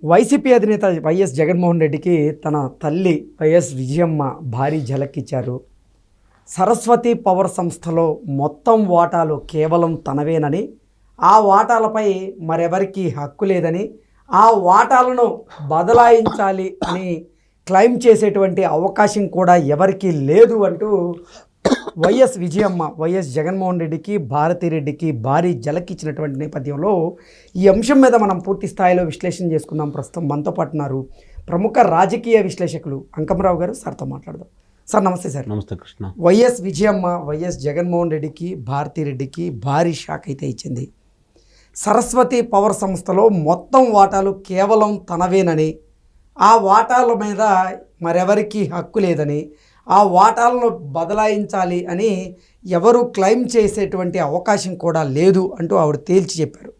YCP అధినేత YS Jaganmohan రెడ్డికి తన తల్లి వైఎస్ విజయమ్మ భారీ ఝలక్కిచ్చారు. సరస్వతి పవర్ సంస్థలో మొత్తం వాటాలు కేవలం తనవేనని, ఆ వాటాలపై మరెవరికి హక్కు లేదని, ఆ వాటాలను బదలాయించాలి అని క్లెయిమ్ చేసేటువంటి అవకాశం కూడా ఎవరికీ లేదు అంటూ వైఎస్ విజయమ్మ వైఎస్ జగన్మోహన్ రెడ్డికి భారతిరెడ్డికి భారీ ఝలక్కిచ్చినటువంటి నేపథ్యంలో ఈ అంశం మీద మనం పూర్తి స్థాయిలో విశ్లేషణ చేసుకుందాం. ప్రస్తుతం మనతో పాటు ఉన్నారు ప్రముఖ రాజకీయ విశ్లేషకులు అంకమరావు గారు. సార్తో మాట్లాడదాం. సార్ నమస్తే. సార్ నమస్తే కృష్ణ. వైఎస్ విజయమ్మ వైఎస్ జగన్మోహన్ రెడ్డికి భారతిరెడ్డికి భారీ షాక్ అయితే ఇచ్చింది. సరస్వతి పవర్ సంస్థలో మొత్తం వాటాలు కేవలం తనవేనని, ఆ వాటాల మీద మరెవరికి హక్కు లేదని, ఆ వాటాలను బదలాయించాలి అని ఎవరు క్లెయిమ్ చేసేటువంటి అవకాశం కూడా లేదు అంటూ ఆవిడ తేల్చి చెప్పారు.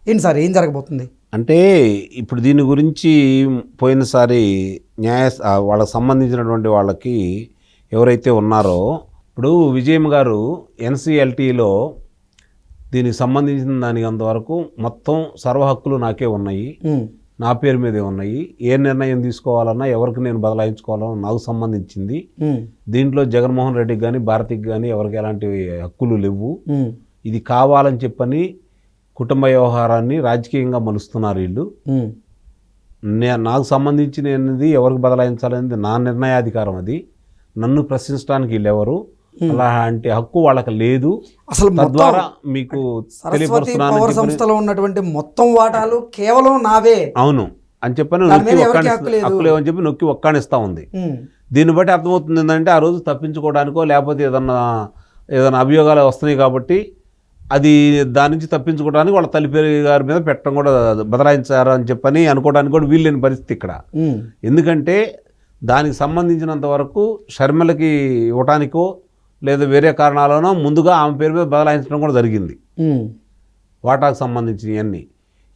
ఏంటి సార్, ఏం జరగబోతుంది? అంటే ఇప్పుడు దీని గురించి పోయినసారి వాళ్ళకి సంబంధించినటువంటి వాళ్ళకి ఎవరైతే ఉన్నారో, ఇప్పుడు విజయమ్మ గారు ఎన్సిఎల్టీలో దీనికి సంబంధించిన దానికి అంతవరకు మొత్తం సర్వ హక్కులు నాకే ఉన్నాయి, నా పేరు మీదే ఉన్నాయి. ఏ నిర్ణయం తీసుకోవాలన్నా ఎవరికి నేను బదలాయించుకోవాలన్నా నాకు సంబంధించింది. దీంట్లో జగన్మోహన్ రెడ్డికి కానీ భారతికి కానీ ఎవరికి ఎలాంటి హక్కులు లేవు. ఇది కావాలని చెప్పని కుటుంబ వ్యవహారాన్ని రాజకీయంగా మలుస్తున్నారు వీళ్ళు. నాకు సంబంధించినది ఎవరికి బదలాయించాలనేది నా నిర్ణయాధికారం. అది నన్ను ప్రశ్నించడానికి వీళ్ళెవరు, అలాంటి హక్కు వాళ్ళకి లేదు. అసలు తద్వారా మీకు పవర్ సంస్థలో ఉన్నటువంటి మొత్తం వాటాలు కేవలం నావే, అవును అని చెప్పని హక్కు లేవని చెప్పి నొక్కి ఒక్కానిస్తా ఉంది. దీన్ని బట్టి అర్థమవుతుంది ఏంటంటే ఆ రోజు తప్పించుకోవడానికో లేకపోతే ఏదన్నా అభియోగాలు వస్తున్నాయి కాబట్టి అది దాని నుంచి తప్పించుకోవడానికి వాళ్ళ తల్లి పేరు గారి మీద పెట్టడం కూడా బదలాయించారు అని చెప్పని అనుకోవడానికి కూడా వీల్లేని పరిస్థితి ఇక్కడ. ఎందుకంటే దానికి సంబంధించినంత వరకు షర్మిలకి ఇవ్వటానికో లేదా వేరే కారణాలనో ముందుగా ఆమె పేరు మీద బదలాయించడం కూడా జరిగింది. వాటాకు సంబంధించినవన్నీ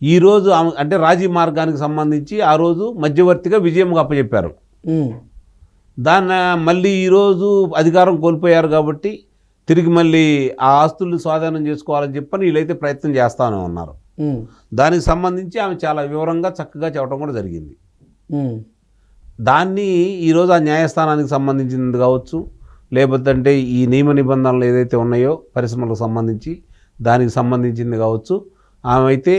ఈరోజు ఆమె అంటే రాజీ మార్గానికి సంబంధించి ఆ రోజు మధ్యవర్తిగా విజయమ్మకు అప్పచెప్పారు. దాన్ని మళ్ళీ ఈరోజు అధికారం కోల్పోయారు కాబట్టి తిరిగి మళ్ళీ ఆ ఆస్తులు స్వాధీనం చేసుకోవాలని చెప్పని వీళ్ళైతే ప్రయత్నం చేస్తానే ఉన్నారు. దానికి సంబంధించి ఆమె చాలా వివరంగా చక్కగా చెప్పడం కూడా జరిగింది. దాన్ని ఈరోజు ఆ న్యాయస్థానానికి సంబంధించింది కావచ్చు, లేకపోతే అంటే ఈ నియమ నిబంధనలు ఏదైతే ఉన్నాయో పరిశ్రమలకు సంబంధించి దానికి సంబంధించింది కావచ్చు, ఆమె అయితే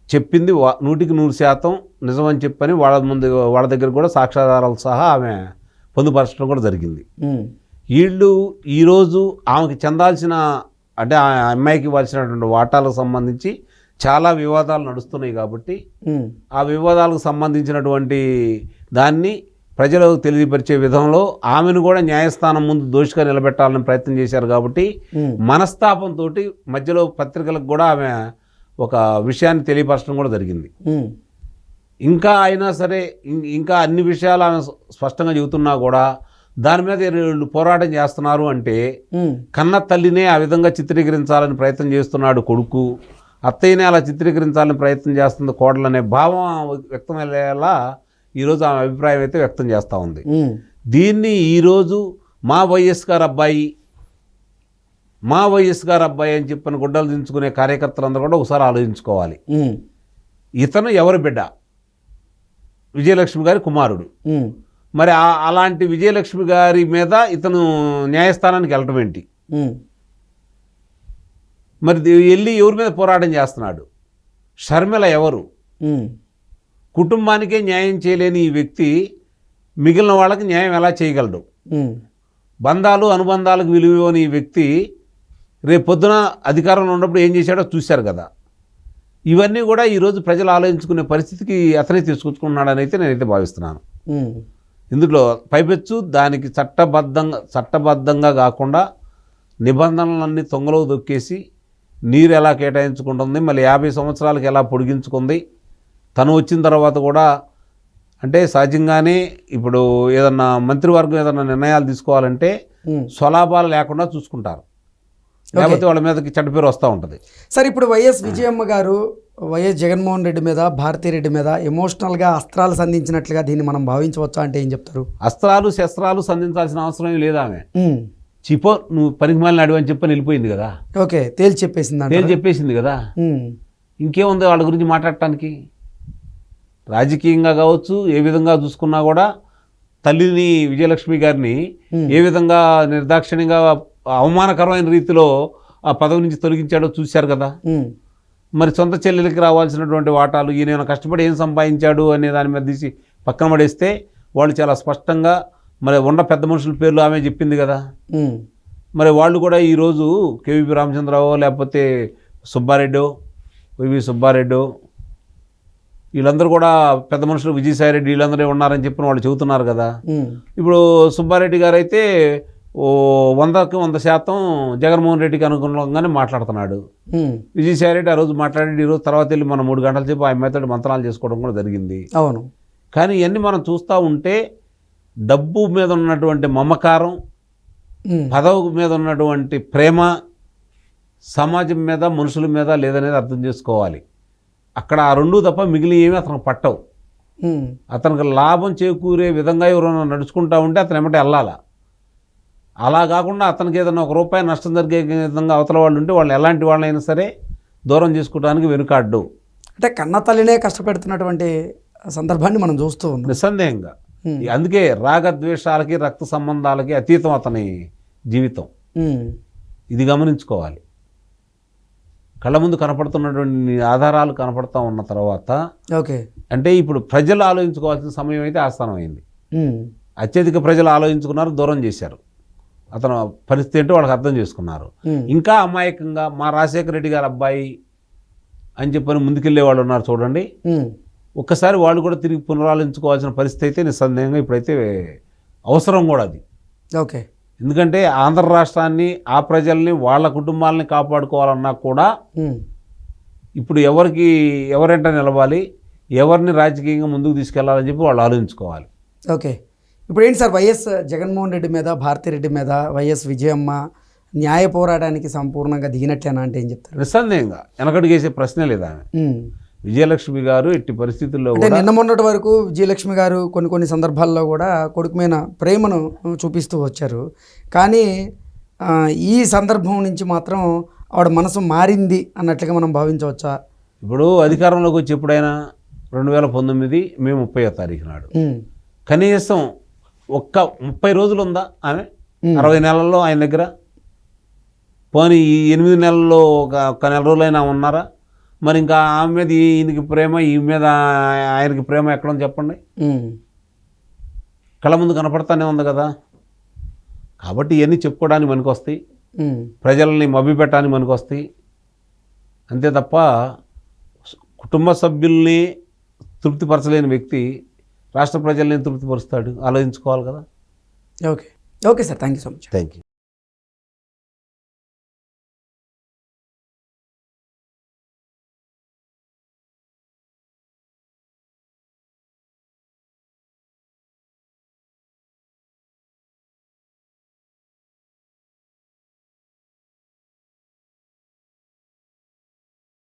చెప్పింది 100% నిజమని చెప్పని వాళ్ళ దగ్గర కూడా సాక్ష్యాధారాలు సహా ఆమె పొందుపరచడం కూడా జరిగింది. వీళ్ళు ఈరోజు ఆమెకి చెందాల్సిన అంటే ఆ అమ్మాయికి ఇవ్వాల్సినటువంటి వాటాలకు సంబంధించి చాలా వివాదాలు నడుస్తున్నాయి కాబట్టి ఆ వివాదాలకు సంబంధించినటువంటి దాన్ని ప్రజలకు తెలియపరిచే విధంలో ఆమెను కూడా న్యాయస్థానం ముందు దోషిగా నిలబెట్టాలని ప్రయత్నం చేశారు. కాబట్టి మనస్తాపంతో మధ్యలో పత్రికలకు కూడా ఆమె ఒక విషయాన్ని తెలియపరచడం కూడా జరిగింది. ఇంకా అయినా సరే ఇంకా అన్ని విషయాలు ఆమె స్పష్టంగా చెబుతున్నా కూడా దాని మీద వీళ్ళు పోరాటం చేస్తున్నారు అంటే కన్న తల్లినే ఆ విధంగా చిత్రీకరించాలని ప్రయత్నం చేస్తున్నాడు కొడుకు, అత్తయ్యనే అలా చిత్రీకరించాలని ప్రయత్నం చేస్తుంది కోడలనే భావం వ్యక్తమయ్యేలా ఈరోజు ఆమె అభిప్రాయం అయితే వ్యక్తం చేస్తూ ఉంది. దీన్ని ఈరోజు మా వైఎస్ గారు అబ్బాయి అని చెప్పిన గుడ్డలు దించుకునే కార్యకర్తలందరూ కూడా ఒకసారి ఆలోచించుకోవాలి. ఇతను ఎవరి బిడ్డ? విజయలక్ష్మి గారి కుమారుడు. మరి అలాంటి విజయలక్ష్మి గారి మీద ఇతను న్యాయస్థానానికి వెళ్ళటం ఏంటి? మరి వెళ్ళి ఎవరి మీద పోరాటం చేస్తున్నాడు? షర్మిల ఎవరు? కుటుంబానికే న్యాయం చేయలేని ఈ వ్యక్తి మిగిలిన వాళ్ళకి న్యాయం ఎలా చేయగలడు? బంధాలు అనుబంధాలకు విలువని ఈ వ్యక్తి రేపు పొద్దున అధికారంలో ఉన్నప్పుడు ఏం చేశాడో చూశారు కదా. ఇవన్నీ కూడా ఈరోజు ప్రజలు ఆలోచించుకునే పరిస్థితికి అతనే తీసుకొచ్చుకున్నాడని అయితే నేనైతే భావిస్తున్నాను. ఇందులో పైపెచ్చు దానికి చట్టబద్ధంగా కాకుండా నిబంధనలన్నీ తొంగలో దొక్కేసి నీరు ఎలా కేటాయించుకుంటుంది, మళ్ళీ 50 సంవత్సరాలకు ఎలా పొడిగించుకుంది, తను వచ్చిన తర్వాత కూడా అంటే సహజంగానే ఇప్పుడు ఏదన్నా మంత్రివర్గం ఏదన్నా నిర్ణయాలు తీసుకోవాలంటే స్వలాభాలు లేకుండా చూసుకుంటారు, లేకపోతే వాళ్ళ మీదకి చెడ్డ పేరు వస్తూ ఉంటుంది. సార్ ఇప్పుడు వైఎస్ విజయమ్మ గారు వైఎస్ జగన్మోహన్ రెడ్డి మీద భారతిరెడ్డి మీద ఎమోషనల్గా అస్త్రాలు సంధించినట్లుగా దీన్ని మనం భావించవచ్చా అంటే ఏం చెప్తారు? అస్త్రాలు శస్త్రాలు సంధించాల్సిన అవసరం ఏమి లేదా. ఆమె చిపో నువ్వు పనికి మాలిన అడివి అని చెప్పని వెళ్ళిపోయింది కదా. ఓకే, తేల్చి చెప్పేసింది కదా. ఇంకేముంది వాళ్ళ గురించి మాట్లాడటానికి? రాజకీయంగా కావచ్చు, ఏ విధంగా చూసుకున్నా కూడా తల్లిని విజయలక్ష్మి గారిని ఏ విధంగా నిర్దాక్షిణ్యంగా అవమానకరమైన రీతిలో ఆ పదవి నుంచి తొలగించాడో చూశారు కదా. మరి సొంత చెల్లెలకి రావాల్సినటువంటి వాటాలు ఈయన కష్టపడి ఏం సంపాదించాడు అనే దాని మీద తీసి పక్కన పడేస్తే వాళ్ళు చాలా స్పష్టంగా మరి ఉన్న పెద్ద మనుషుల పేర్లు ఆమె చెప్పింది కదా. మరి వాళ్ళు కూడా ఈరోజు కేవీపీ రామచంద్రరావు లేకపోతే సుబ్బారెడ్డో, వివి సుబ్బారెడ్డో, వీళ్ళందరూ కూడా పెద్ద మనుషులు, విజయసాయిరెడ్డి వీళ్ళందరూ ఉన్నారని చెప్పిన వాళ్ళు చెబుతున్నారు కదా. ఇప్పుడు సుబ్బారెడ్డి గారు అయితే 100కి 100% జగన్మోహన్ రెడ్డికి అనుగుణంగానే మాట్లాడుతున్నాడు. విజయసాయిరెడ్డి ఆ రోజు మాట్లాడి ఈరోజు తర్వాత వెళ్ళి మనం 3 గంటల సేపు ఆయన మెథడ్ మంత్రాలు చేసుకోవడం కూడా జరిగింది. అవును. కానీ ఇవన్నీ మనం చూస్తూ ఉంటే డబ్బు మీద ఉన్నటువంటి మమకారం, పదవి మీద ఉన్నటువంటి ప్రేమ సమాజం మీద, మనుషుల మీద లేదనేది అర్థం చేసుకోవాలి. అక్కడ ఆ రెండు తప్ప మిగిలి ఏమీ అతనికి పట్టవు. అతనికి లాభం చేకూరే విధంగా ఎవరైనా నడుచుకుంటా ఉంటే అతను ఏమంటే వెళ్ళాలా. అలా కాకుండా అతనికి ఏదైనా ₹1 నష్టం జరిగే విధంగా అవతల వాళ్ళు ఉంటే వాళ్ళు ఎలాంటి వాళ్ళైనా సరే దూరం చేసుకోవడానికి వెనుకాడ్డు. అంటే కన్న తల్లినే కష్టపెడుతున్నటువంటి సందర్భాన్ని మనం చూస్తూ ఉన్నాం నిస్సందేహంగా. అందుకే రాగద్వేషాలకి, రక్త సంబంధాలకి అతీతం అతని జీవితం. ఇది గమనించుకోవాలి. కళ్ళ ముందు కనపడుతున్నటువంటి ఆధారాలు కనపడతా ఉన్న తర్వాత ఓకే, అంటే ఇప్పుడు ప్రజలు ఆలోచించుకోవాల్సిన సమయం అయితే ఆస్థానం అయింది. అత్యధిక ప్రజలు ఆలోచించుకున్నారు, దూరం చేశారు. అతను పరిస్థితి ఏంటో వాళ్ళకి అర్థం చేసుకున్నారు. ఇంకా అమాయకంగా మా రాజశేఖర రెడ్డి గారు అబ్బాయి అని చెప్పని ముందుకెళ్ళే వాళ్ళు ఉన్నారు చూడండి. ఒక్కసారి వాళ్ళు కూడా తిరిగి పునరాలోచించుకోవాల్సిన పరిస్థితి అయితే నిస్సందేహంగా ఇప్పుడైతే అవసరం కూడా అది. ఓకే, ఎందుకంటే ఆంధ్ర రాష్ట్రాన్ని, ఆ ప్రజల్ని, వాళ్ళ కుటుంబాలని కాపాడుకోవాలన్నా కూడా ఇప్పుడు ఎవరెంట నిలవాలి, ఎవరిని రాజకీయంగా ముందుకు తీసుకెళ్లాలని చెప్పి వాళ్ళు ఆలోచించుకోవాలి. ఓకే. ఇప్పుడు ఏంటి సార్, వైఎస్ జగన్మోహన్ రెడ్డి మీద, భారతిరెడ్డి మీద వైఎస్ విజయమ్మ న్యాయ పోరాటానికి సంపూర్ణంగా దిగినట్లేనా అంటే ఏం చెప్తారు? నిస్సందేహంగా వెనకడుగేసే ప్రశ్నే లేదు. ఆమె విజయలక్ష్మి గారు ఎట్టి పరిస్థితుల్లో అంటే నిన్న మొన్నటి వరకు విజయలక్ష్మి గారు కొన్ని సందర్భాల్లో కూడా కొడుకు మీద ప్రేమను చూపిస్తూ వచ్చారు. కానీ ఈ సందర్భం నుంచి మాత్రం ఆవిడ మనసు మారింది అన్నట్లుగా మనం భావించవచ్చా? ఇప్పుడు అధికారంలోకి వచ్చి ఎప్పుడైనా 2019 మే 30వ తారీఖు నాడు కనీసం 30 రోజులు ఉందా ఆమె? 60 నెలల్లో ఆయన దగ్గర? పోనీ ఈ 8 నెలల్లో ఒక నెల రోజులైనా ఉన్నారా? మరి ఇంకా ఆమె మీద ఈయనకి ప్రేమ, ఈ మీద ఆయనకి ప్రేమ ఎక్కడని చెప్పండి. కళ్ళ ముందు కనపడతానే ఉంది కదా. కాబట్టి ఇవన్నీ చెప్పుకోవడానికి మనకొస్తాయి, ప్రజల్ని మభ్యపెట్టడానికి మనకొస్తాయి. అంతే తప్ప కుటుంబ సభ్యుల్ని తృప్తిపరచలేని వ్యక్తి రాష్ట్ర ప్రజల్ని తృప్తిపరుస్తాడు? ఆలోచించుకోవాలి కదా. Okay, okay sir, thank you so much. Thank you.